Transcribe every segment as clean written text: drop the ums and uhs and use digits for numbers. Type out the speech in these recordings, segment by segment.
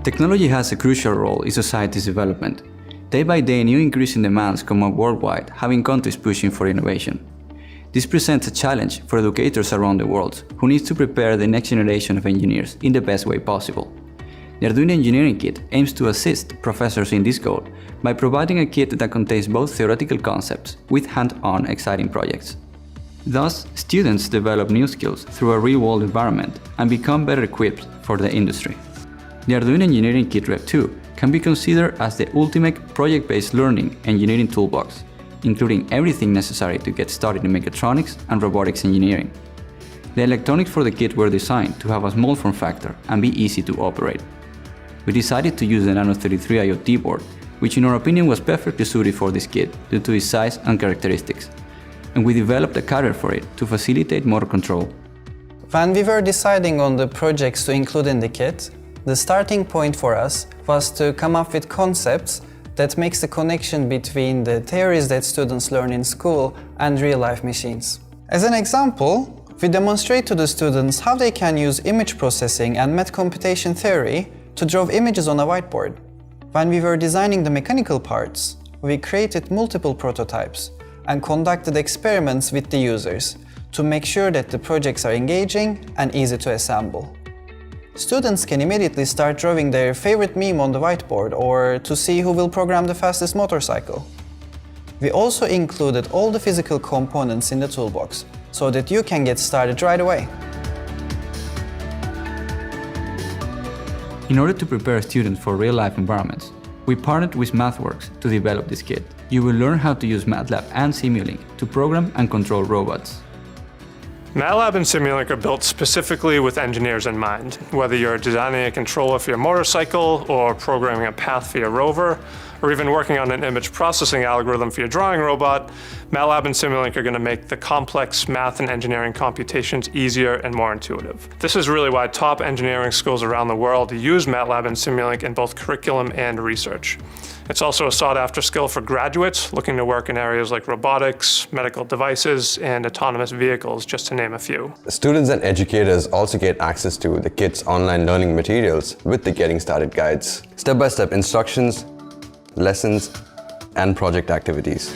Technology has a crucial role in society's development. Day by day, new increasing demands come up worldwide, having countries pushing for innovation. This presents a challenge for educators around the world, who need to prepare the next generation of engineers in the best way possible. The Arduino Engineering Kit aims to assist professors in this goal by providing a kit that contains both theoretical concepts with hand-on exciting projects. Thus, students develop new skills through a real-world environment and become better equipped for the industry. The Arduino Engineering Kit Rev 2 can be considered as the ultimate project-based learning engineering toolbox, including everything necessary to get started in mechatronics and robotics engineering. The electronics for the kit were designed to have a small form factor and be easy to operate. We decided to use the Nano 33 IoT board, which in our opinion was perfectly suited for this kit due to its size and characteristics. And we developed a carrier for it to facilitate motor control. When we were deciding on the projects to include in the kit, the starting point for us was to come up with concepts that makes the connection between the theories that students learn in school and real-life machines. As an example, we demonstrate to the students how they can use image processing and math computation theory to draw images on a whiteboard. When we were designing the mechanical parts, we created multiple prototypes and conducted experiments with the users to make sure that the projects are engaging and easy to assemble. Students can immediately start drawing their favorite meme on the whiteboard or to see who will program the fastest motorcycle. We also included all the physical components in the toolbox so that you can get started right away. In order to prepare students for real-life environments, we partnered with MathWorks to develop this kit. You will learn how to use MATLAB and Simulink to program and control robots. MATLAB and Simulink are built specifically with engineers in mind. Whether you're designing a controller for your motorcycle, or programming a path for your rover, or even working on an image processing algorithm for your drawing robot, MATLAB and Simulink are going to make the complex math and engineering computations easier and more intuitive. This is really why top engineering schools around the world use MATLAB and Simulink in both curriculum and research. It's also a sought-after skill for graduates looking to work in areas like robotics, medical devices, and autonomous vehicles, just to name a few. Students and educators also get access to the kit's online learning materials with the Getting Started guides, step-by-step instructions, lessons, and project activities.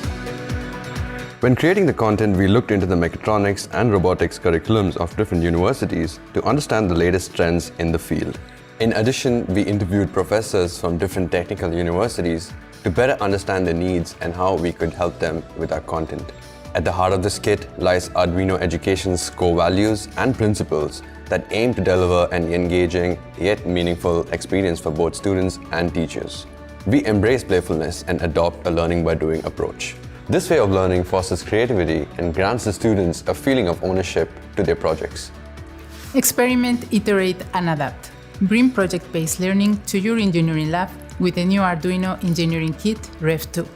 When creating the content, we looked into the mechatronics and robotics curriculums of different universities to understand the latest trends in the field. In addition, we interviewed professors from different technical universities to better understand their needs and how we could help them with our content. At the heart of this kit lies Arduino Education's core values and principles that aim to deliver an engaging yet meaningful experience for both students and teachers. We embrace playfulness and adopt a learning by doing approach. This way of learning fosters creativity and grants the students a feeling of ownership to their projects. Experiment, iterate, and adapt. Bring project-based learning to your engineering lab with the new Arduino Engineering Kit Rev 2.